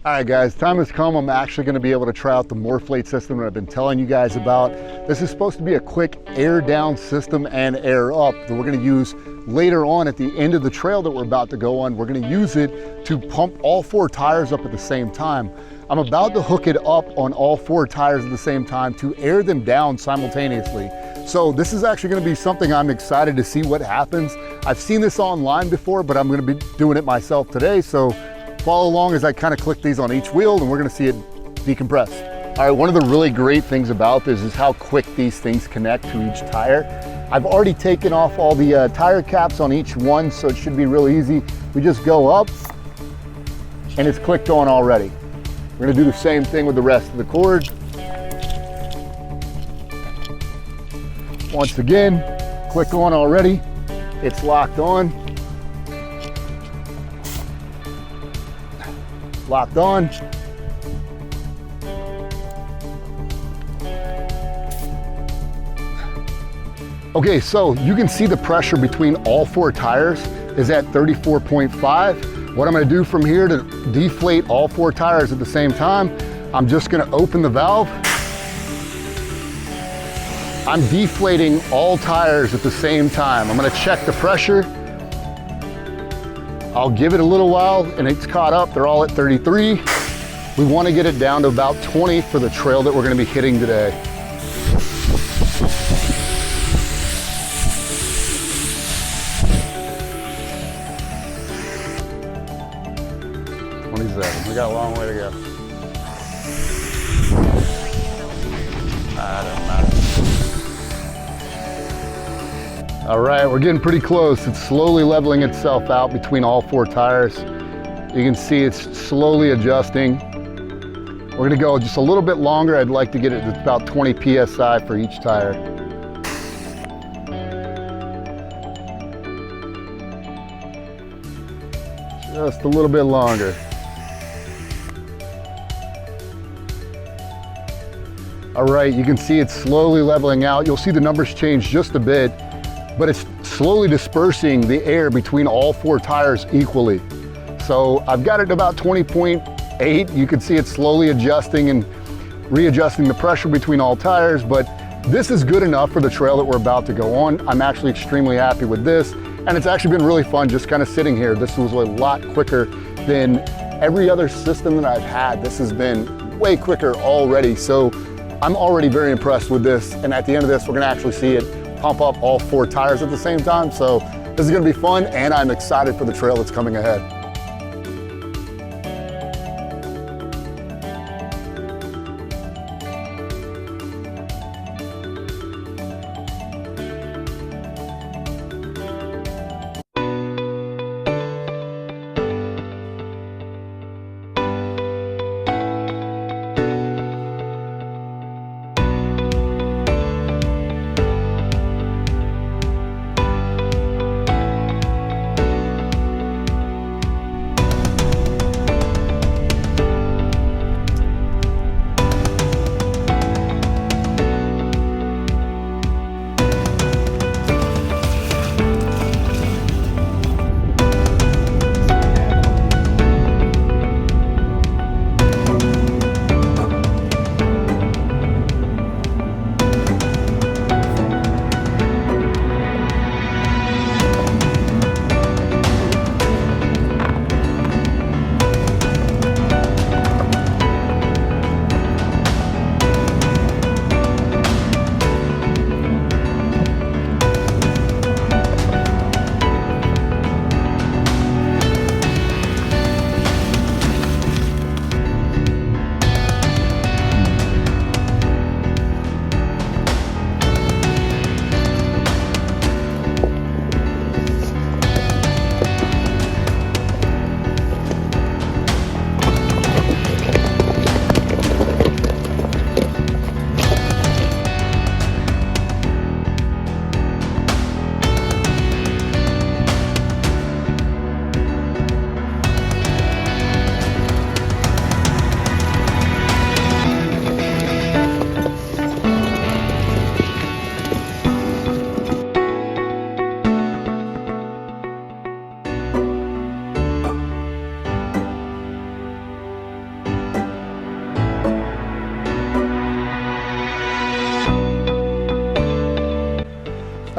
All right guys, time has come. I'm actually going to be able to try out the MORRFlate system that I've been telling you guys about. This is supposed to be a quick air down system and air up that we're going to use later on at the end of the trail that we're about to go on. We're going to use it to pump all 4 tires up at the same time. I'm about to hook it up on all 4 tires at the same time to air them down simultaneously. So this is actually going to be something I'm excited to see what happens. I've seen this online before, but I'm going to be doing it myself today. So follow along as I kind of click these on each wheel and we're going to see it decompress. All right, one of the really great things about this is how quick these things connect to each tire. I've already taken off all the tire caps on each one, so it should be really easy. We just go up and it's clicked on already. We're going to do the same thing with the rest of the cord. Once again, click on already. It's locked on. Locked on. Okay, so you can see the pressure between all 4 tires is at 34.5. What I'm gonna do from here to deflate all 4 tires at the same time, I'm just gonna open the valve. I'm deflating all tires at the same time. I'm gonna check the pressure. I'll give it a little while and it's caught up. They're all at 33. We want to get it down to about 20 for the trail that we're going to be hitting today. 27. We got a long way to go. Doesn't matter. All right, we're getting pretty close. It's slowly leveling itself out between all 4 tires. You can see it's slowly adjusting. We're gonna go just a little bit longer. I'd like to get it to about 20 PSI for each tire. Just a little bit longer. All right, you can see it's slowly leveling out. You'll see the numbers change just a bit, but it's slowly dispersing the air between all 4 tires equally. So I've got it about 20.8. You can see it's slowly adjusting and readjusting the pressure between all tires, but this is good enough for the trail that we're about to go on. I'm actually extremely happy with this, and it's actually been really fun just kind of sitting here. This was a lot quicker than every other system that I've had. This has been way quicker already, so I'm already very impressed with this, and at the end of this, we're gonna actually see it pump up all 4 tires at the same time. So this is gonna be fun, and I'm excited for the trail that's coming ahead.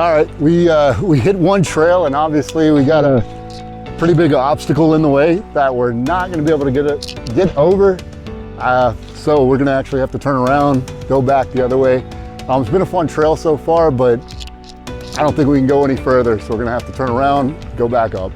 All right, we hit one trail, and obviously we got a pretty big obstacle in the way that we're not going to be able to get over. So we're going to actually have to turn around, go back the other way. It's been a fun trail so far, but I don't think we can go any further. So we're going to have to turn around, go back up.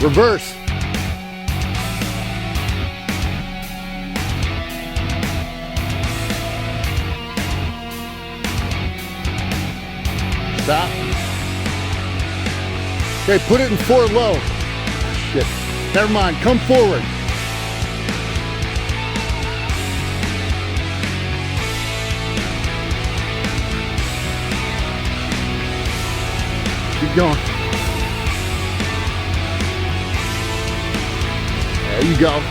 Reverse. Stop. Okay, put it in 4 low. Shit. Never mind, come forward. Keep going. There you go.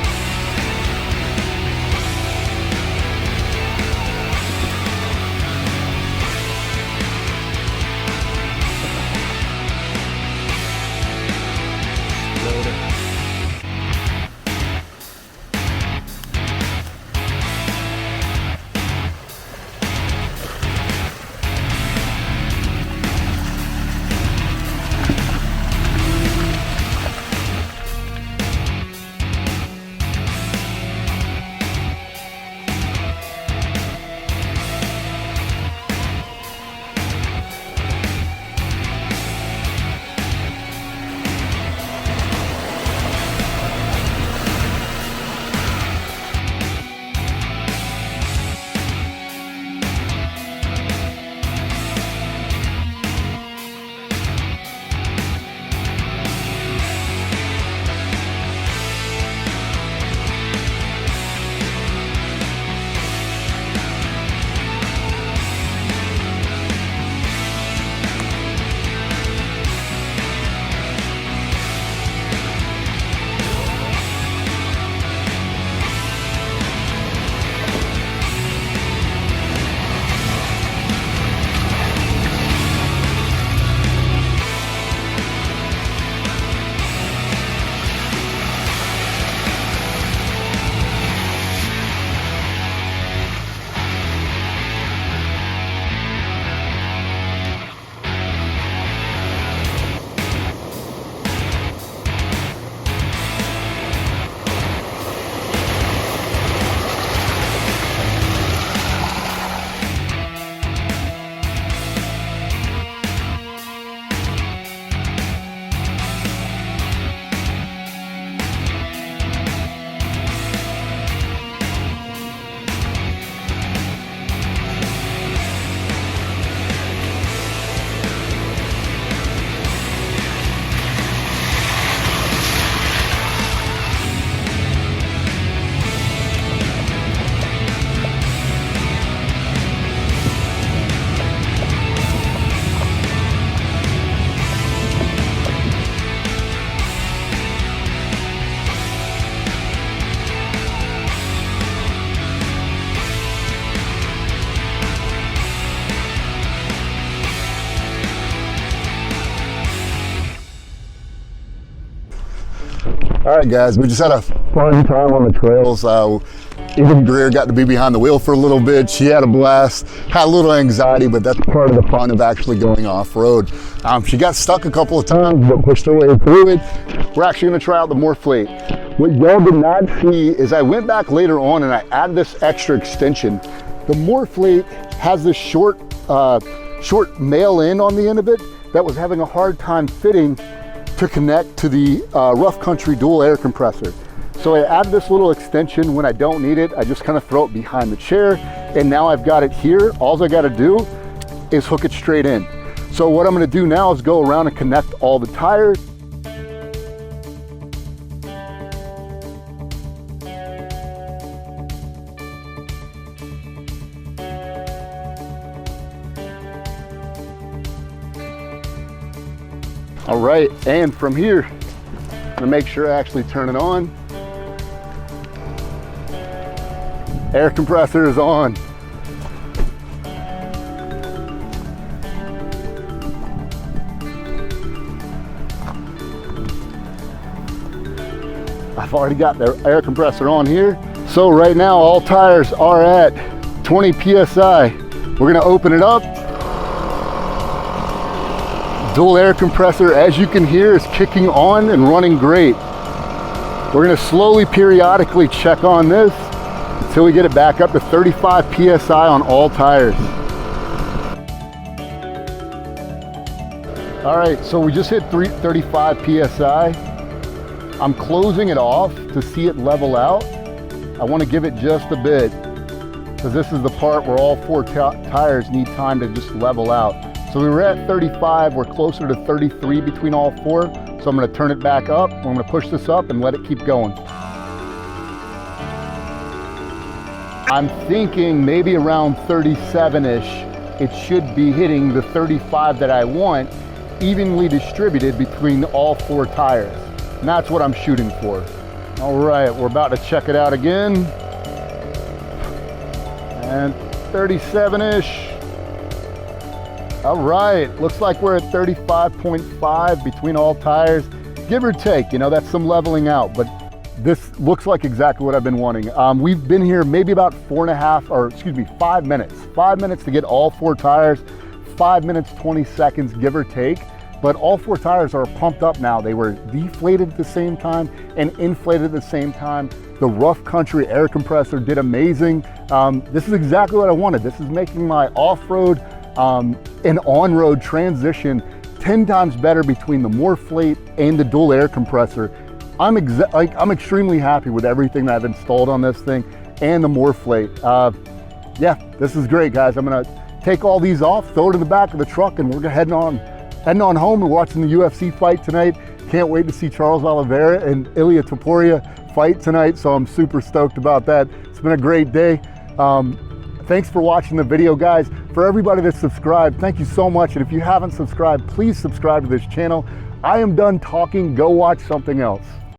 All right, guys, we just had a fun time on the trails. Even Greer got to be behind the wheel for a little bit. She had a blast, had a little anxiety, but that's part of the fun of actually going off-road. She got stuck a couple of times, but pushed her way through it. We're actually gonna try out the MORRFlate. What y'all did not see is I went back later on and I added this extra extension. The MORRFlate has this short nail in on the end of it that was having a hard time fitting to connect to the rough country dual air compressor. So I added this little extension. When I don't need it, I just kind of throw it behind the chair, and now I've got it here. All I got to do is hook it straight in. So what I'm going to do now is go around and connect all the tires. All right, and from here, I'm gonna make sure I actually turn it on. Air compressor is on. I've already got the air compressor on here. So right now, all tires are at 20 PSI. We're gonna open it up. Dual air compressor, as you can hear, is kicking on and running great. We're gonna slowly, periodically check on this until we get it back up to 35 PSI on all tires. All right, so we just hit 35 PSI. I'm closing it off to see it level out. I wanna give it just a bit, because this is the part where all four tires need time to just level out. So we were at 35, we're closer to 33 between all four. So I'm gonna turn it back up. I'm gonna push this up and let it keep going. I'm thinking maybe around 37-ish, it should be hitting the 35 that I want, evenly distributed between all four tires. And that's what I'm shooting for. All right, we're about to check it out again. And 37-ish. All right, looks like we're at 35.5 between all tires, give or take. You know, that's some leveling out, but this looks like exactly what I've been wanting. We've been here maybe about 5 minutes. 5 minutes to get all four tires, 5 minutes, 20 seconds, give or take. But all four tires are pumped up now. They were deflated at the same time and inflated at the same time. The rough country air compressor did amazing. This is exactly what I wanted. This is making my off-road and on-road transition 10 times better between the MORRFlate and the dual air compressor. I'm extremely happy with everything that I've installed on this thing and the MORRFlate. Yeah, this is great, guys. I'm gonna take all these off, throw it in the back of the truck, and we're heading on home. We're watching the UFC fight tonight. Can't wait to see Charles Oliveira and Ilia Topuria fight tonight, so I'm super stoked about that. It's been a great day. Thanks for watching the video, guys. For everybody that's subscribed, thank you so much. And if you haven't subscribed, please subscribe to this channel. I am done talking. Go watch something else.